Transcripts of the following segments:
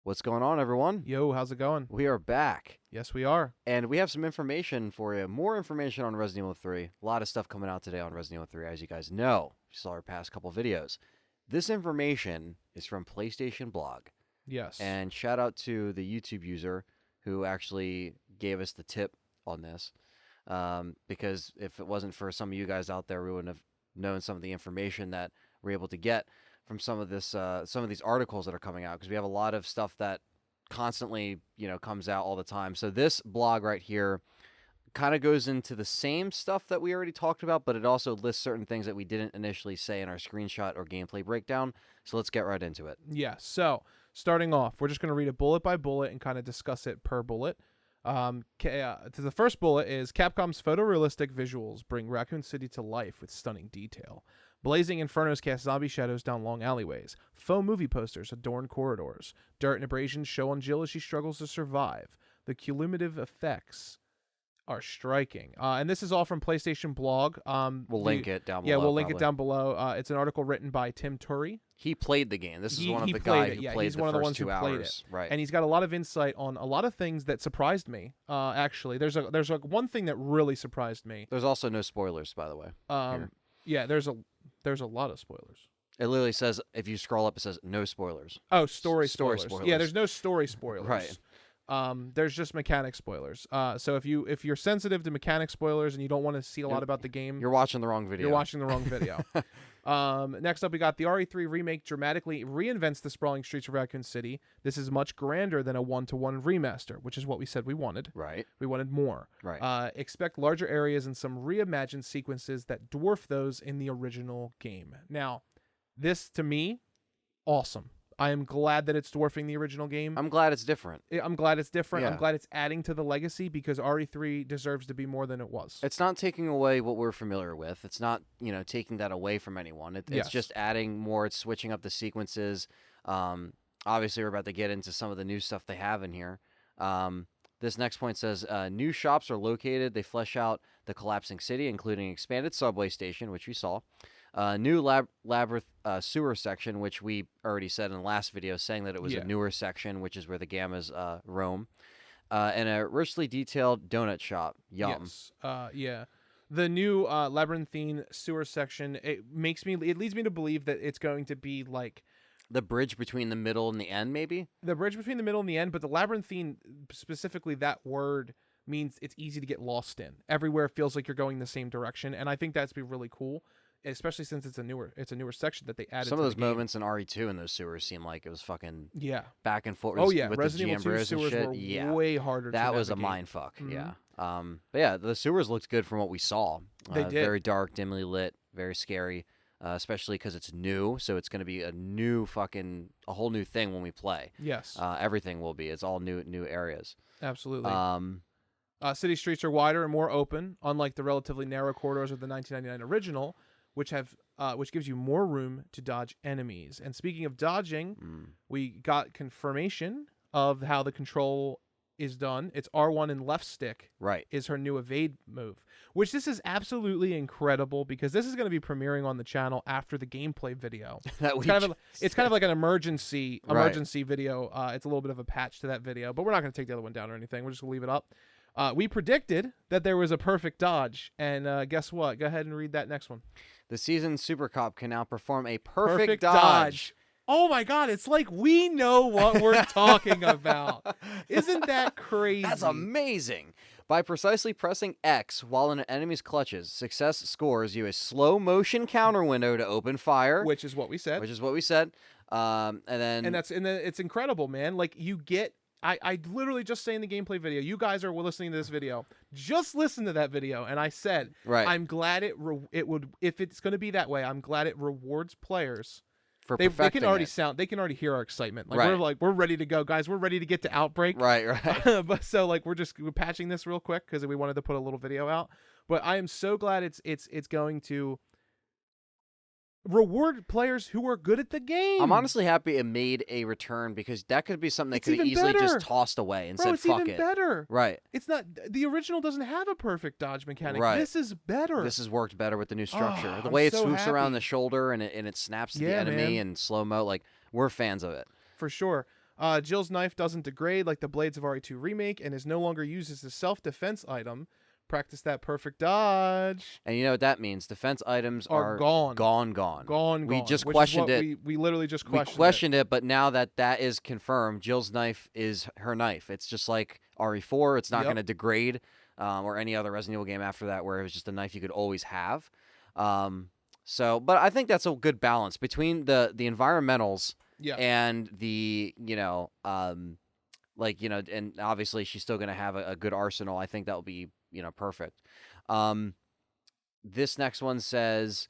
What's going on, everyone? Yo, how's it going? We are back, Yes, we are. and we have some information for you. More information on Resident Evil 3. A lot of stuff coming out today on Resident Evil 3, as you guys know. You saw our past couple videos. This information is from PlayStation Blog. Yes. And shout out to the YouTube user who actually gave us the tip on this. Because if it wasn't for some of you guys out there, we wouldn't have known some of the information that we're able to get from some of these articles that are coming out, because we have a lot of stuff that constantly, comes out all the time. So this blog right here kind of goes into the same stuff that we already talked about, but it also lists certain things that we didn't initially say in our screenshot or gameplay breakdown. So let's get right into it. Yeah. So starting off, we're just going to read it bullet by bullet and kind of discuss it per bullet. The first bullet is Capcom's photorealistic visuals bring Raccoon City to life with stunning detail. Blazing infernos cast zombie shadows down long alleyways. Faux movie posters adorn corridors. Dirt and abrasions show on Jill as she struggles to survive. The cumulative effects are striking. And this is all from PlayStation Blog. We'll link it down below. Yeah, we'll link it down below. It's an article written by Tim Turry. He played the game. This is one of the guys who played the first 2 hours. Right. And he's got a lot of insight on a lot of things that surprised me. Actually, there's one thing that really surprised me. There's also no spoilers, by the way. Yeah, there's a lot of spoilers. It literally says, if you scroll up, it says no spoilers. Oh, story spoilers. spoilers. Yeah, there's no story spoilers. Right. There's just mechanic spoilers. So if you're sensitive to mechanic spoilers and you don't want to see a lot about the game, you're watching the wrong video. You're watching the wrong video. Next up, we got the RE3 remake dramatically reinvents the sprawling streets of Raccoon City. This is much grander than a one-to-one remaster, which is what we said we wanted. Right. We wanted more. Right. Expect larger areas and some reimagined sequences that dwarf those in the original game. Now, this, to me, awesome. I am glad that it's dwarfing the original game. I'm glad it's different. I'm glad it's different. Yeah. I'm glad it's adding to the legacy, because RE3 deserves to be more than it was. It's not taking away what we're familiar with. It's not, taking that away from anyone. It's just adding more. It's switching up the sequences. Obviously, we're about to get into some of the new stuff they have in here. This next point says, new shops are located. They flesh out the collapsing city, including expanded subway station, which we saw. New labyrinth sewer section, which we already said in the last video, saying that it was a newer section, which is where the Gammas roam. And a richly detailed donut shop. Yum. Yes. Yeah. The new labyrinthine sewer section, it leads me to believe that it's going to be like the bridge between the middle and the end, maybe? The bridge between the middle and the end, but the labyrinthine, specifically that word, means it's easy to get lost in. Everywhere feels like you're going the same direction, and I think that's be really cool, especially since it's a newer section that they added. Some of those moments in RE2 in those sewers seemed like it was fucking back and forth. Oh yeah, with Resident the Evil 2 sewers were way harder. That to was navigate. a mind fuck. Yeah. But yeah, the sewers looked good from what we saw. They did. Very dark, dimly lit, very scary. Especially because it's new, so it's going to be a whole new thing when we play. Yes. Everything will be. It's all new areas. Absolutely. City streets are wider and more open, unlike the relatively narrow corridors of the 1999 original, which gives you more room to dodge enemies. And speaking of dodging, we got confirmation of how the control is done. It's R1 and left stick. Right. Is her new evade move, which this is absolutely incredible, because this is going to be premiering on the channel after the gameplay video. It's kind of like an emergency video. It's a little bit of a patch to that video, but we're not going to take the other one down or anything. We're just going to leave it up. We predicted that there was a perfect dodge, and guess what? Go ahead and read that next one. The seasoned Super Cop can now perform a perfect dodge. Oh my God, it's like we know what we're talking about. Isn't that crazy? That's amazing. By precisely pressing X while in an enemy's clutches, success scores you a slow motion counter window to open fire. Which is what we said. And it's incredible, man. Like you get, I literally just say in the gameplay video, you guys are listening to this video, just listen to that video. And I said, I'm glad if it's going to be that way, I'm glad it rewards players. They can already hear our excitement. Like we're ready to go, guys. We're ready to get to Outbreak. Right. But so like we're patching this real quick because we wanted to put a little video out. But I am so glad it's going to reward players who are good at the game. I'm honestly happy it made a return, because that could be something they could have easily just tossed away and said, fuck it. It's even better. Right. It's not, the original doesn't have a perfect dodge mechanic. Right. This is better. This has worked better with the new structure. The way it swoops around the shoulder and it snaps to the enemy in slow-mo, like, we're fans of it. For sure. Jill's knife doesn't degrade like the blades of RE2 Remake and is no longer used as a self-defense item. Practice that perfect dodge. And you know what that means? Defense items are gone. Gone. We just which questioned is it. We literally just questioned, it, but now that is confirmed, Jill's knife is her knife. It's just like RE4. It's not going to degrade, or any other Resident Evil game after that where it was just a knife you could always have. So, but I think that's a good balance between the environmentals and the, and obviously she's still going to have a good arsenal. I think that'll be, perfect. This next one says,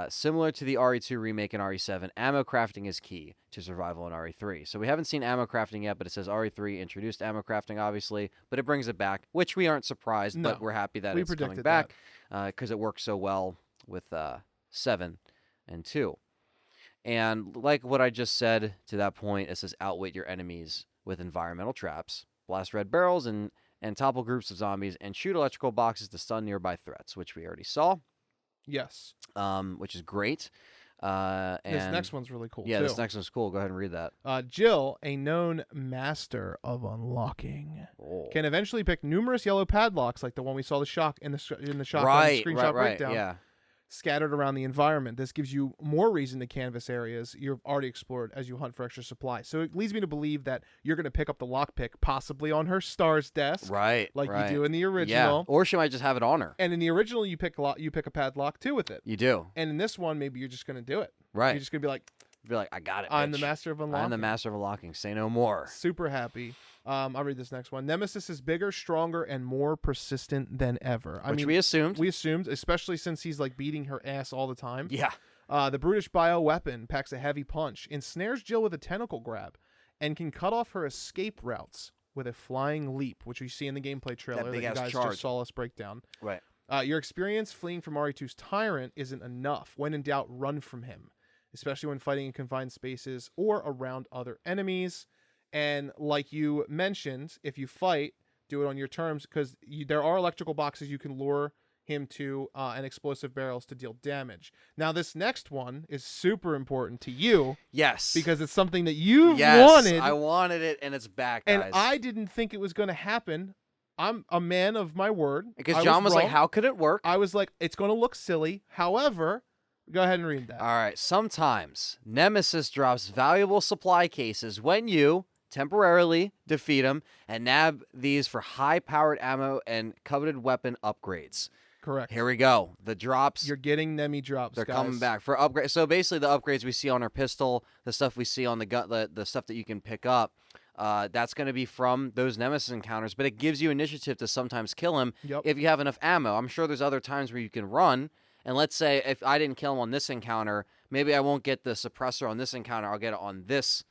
similar to the RE2 remake and RE7, ammo crafting is key to survival in RE3. So we haven't seen ammo crafting yet, but it says RE3 introduced ammo crafting, obviously, but it brings it back, which we aren't surprised, but we're happy that it's coming back because it works so well with 7 and 2. And like what I just said to that point, it says outwit your enemies with environmental traps, blast red barrels, and topple groups of zombies, and shoot electrical boxes to stun nearby threats, which we already saw. Yes. Which is great. And this next one's really cool, too. this next one's cool. Go ahead and read that. Jill, a known master of unlocking, can eventually pick numerous yellow padlocks like the one we saw in the shotgun screenshot breakdown. Scattered around the environment. This gives you more reason to canvas areas you've already explored as you hunt for extra supply. So it leads me to believe that you're going to pick up the lockpick possibly on her star's desk. Right. You do in the original. Yeah. Or she might just have it on her. And in the original, you pick a padlock too with it. You do. And in this one, maybe you're just going to do it. Right. You're just going to be like, I got it, I'm bitch. the master of unlocking. I'm the master of unlocking. Say no more. Super happy. I'll read this next one. Nemesis is bigger, stronger, and more persistent than ever. Which we assumed. We assumed, especially since he's beating her ass all the time. Yeah. The brutish bioweapon packs a heavy punch, ensnares Jill with a tentacle grab, and can cut off her escape routes with a flying leap, which we see in the gameplay trailer that you guys just saw us break down. Right. Your experience fleeing from RE2's Tyrant isn't enough. When in doubt, run from him, especially when fighting in confined spaces or around other enemies. And like you mentioned, if you fight, do it on your terms, because there are electrical boxes you can lure him to and explosive barrels to deal damage. Now, this next one is super important to you. Yes. Because it's something that you wanted. I wanted it, and it's back, guys. And I didn't think it was going to happen. I'm a man of my word. Because John was like, how could it work? I was like, it's going to look silly. However, go ahead and read that. All right. Sometimes Nemesis drops valuable supply cases when you temporarily defeat him and nab these for high-powered ammo and coveted weapon upgrades. Correct. Here we go. The drops. You're getting Nemi drops, They're guys. coming back for upgrade. So basically the upgrades we see on our pistol, the stuff we see on the gun, the stuff that you can pick up, that's going to be from those Nemesis encounters, but it gives you initiative to sometimes kill him if you have enough ammo. I'm sure there's other times where you can run, and let's say if I didn't kill him on this encounter, maybe I won't get the suppressor on this encounter. I'll get it on this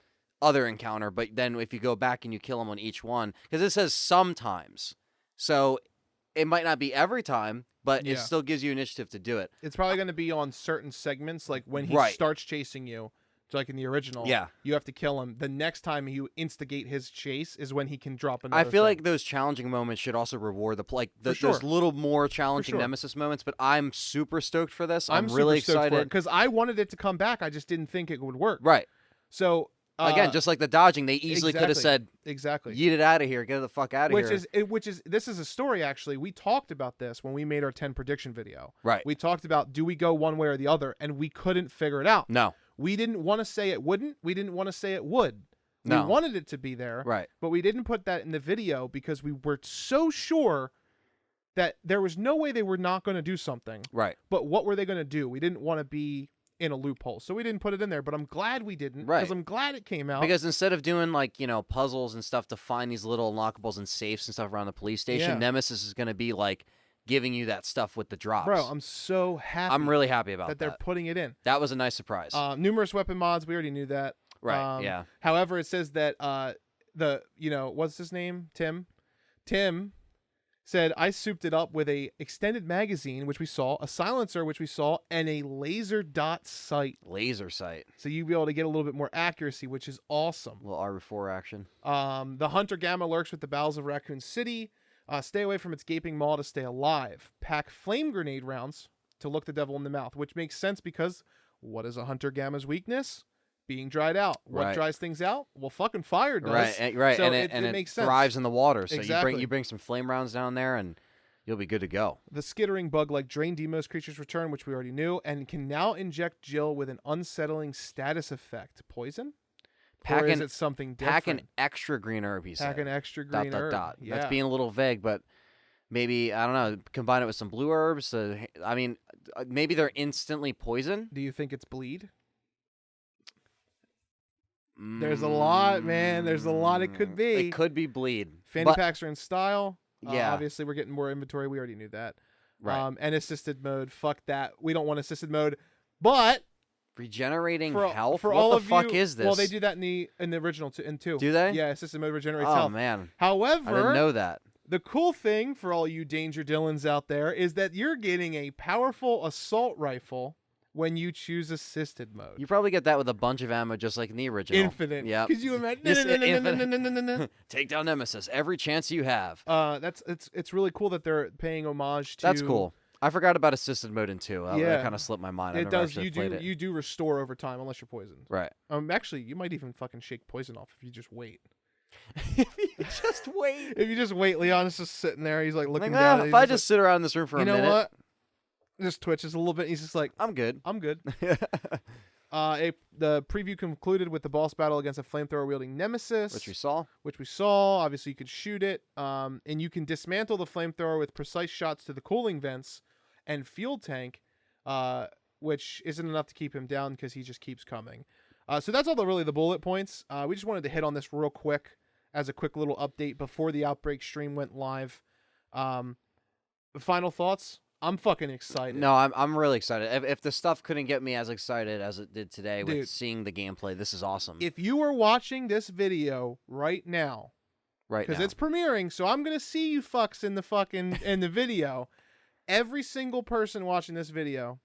other encounter, but then if you go back and you kill him on each one, because it says sometimes, so it might not be every time, but it still gives you initiative to do it. It's probably going to be on certain segments, like when he starts chasing you, like in the original. Yeah, you have to kill him. The next time you instigate his chase is when he can drop another. I feel like those challenging moments should also reward those little more challenging Nemesis moments. But I'm super stoked for this. I'm really excited because I wanted it to come back. I just didn't think it would work. Right. So. Again, just like the dodging, they easily could have said, "Yeet it out of here, get the fuck out of here." This is a story. Actually, we talked about this when we made our 10 prediction video. Right. We talked about do we go one way or the other, and we couldn't figure it out. No. We didn't want to say it wouldn't. We didn't want to say it would. No. We wanted it to be there. Right. But we didn't put that in the video because we were so sure that there was no way they were not going to do something. Right. But what were they going to do? We didn't want to be in a loophole, so we didn't put it in there, but I'm glad we didn't, because I'm glad it came out. Because instead of doing puzzles and stuff to find these little unlockables and safes and stuff around the police station, Nemesis is going to be giving you that stuff with the drops. Bro, I'm so happy. I'm really happy about that they're putting it in. That was a nice surprise. Numerous weapon mods, we already knew that. Right. Yeah. However, it says that what's his name? Tim said, I souped it up with a extended magazine, which we saw, a silencer, which we saw, and a laser dot sight. Laser sight. So you'll be able to get a little bit more accuracy, which is awesome. A little RE4 action. The Hunter Gamma lurks with the bowels of Raccoon City. Stay away from its gaping maw to stay alive. Pack flame grenade rounds to look the devil in the mouth, which makes sense because what is a Hunter Gamma's weakness? being dried out. What dries things out? Well, fucking fire does. Right. So and it makes sense. Thrives in the water. So Exactly. you bring some flame rounds down there, and you'll be good to go. The skittering bug-like drain demos creatures return, which we already knew, and can now inject Jill with an unsettling status effect. Poison? Or is it something different? Pack an extra green herb, he said. Pack an extra green herb. Yeah. That's being a little vague, but maybe, I don't know, combine it with some blue herbs. I mean, maybe they're instantly poison. Do you think it's bleed? There's a lot, man. There's a lot it could be. It could be bleed. Fanny packs are in style. Yeah. Obviously, we're getting more inventory. We already knew that. Right. And assisted mode. Fuck that. We don't want assisted mode. But regenerating health? For what all the of fuck you, is this? Well, they do that in the original in 2. Do they? Yeah, assisted mode regenerates oh, health. Man. However, I didn't know that. The cool thing for all you Danger Dylans out there is that you're getting a powerful assault rifle when you choose assisted mode. You probably get that with a bunch of ammo just like in the original. Infinite. Yeah. Could you imagine? Take down Nemesis every chance you have. It's really cool that they're paying homage to. That's cool. I forgot about assisted mode in 2. Yeah. That kind of slipped my mind. It does. You do restore over time unless you're poisoned. Right. Actually, you might even fucking shake poison off if you just wait. If you just wait. Leon is just sitting there. He's like looking down. If I just sit around in this room for a minute. You know what? Just twitches a little bit. He's just like, I'm good. The preview concluded with the boss battle against a flamethrower wielding Nemesis, which we saw. Obviously, you could shoot it, and you can dismantle the flamethrower with precise shots to the cooling vents and fuel tank, which isn't enough to keep him down because he just keeps coming. So that's all the bullet points. We just wanted to hit on this real quick as a quick little update before the Outbreak stream went live. Final thoughts? I'm fucking excited. No, I'm really excited. If the stuff couldn't get me as excited as it did today with seeing the gameplay, this is awesome. If you are watching this video right now, because it's premiering, so I'm gonna see you fucks in the video. Every single person watching this video,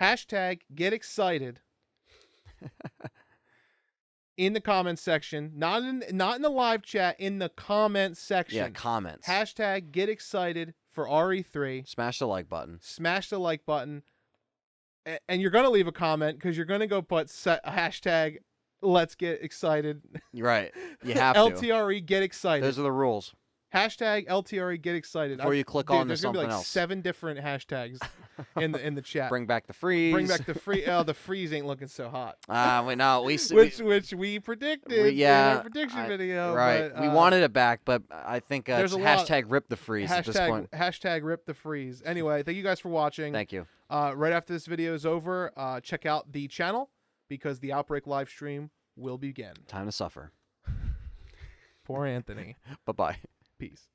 hashtag get excited in the comments section, not in the live chat, in the comment section. Yeah, comments. Hashtag get excited for RE3. Smash the like button. Smash the like button. And you're going to leave a comment because you're going to go put hashtag let's get excited. Right. You have to. LTRE get excited. Those are the rules. Hashtag LTRE get excited. Before you click on to there's something gonna be like else. 7 different hashtags in the chat. Bring back the freeze. Bring back the freeze. Oh, the freeze ain't looking so hot. Which we predicted in our prediction video. Right. But, we wanted it back, but I think it's hashtag rip the freeze at this point. Hashtag rip the freeze. Anyway, thank you guys for watching. Thank you. Right after this video is over, check out the channel because the Outbreak live stream will begin. Time to suffer. Poor Anthony. Bye-bye. Peace.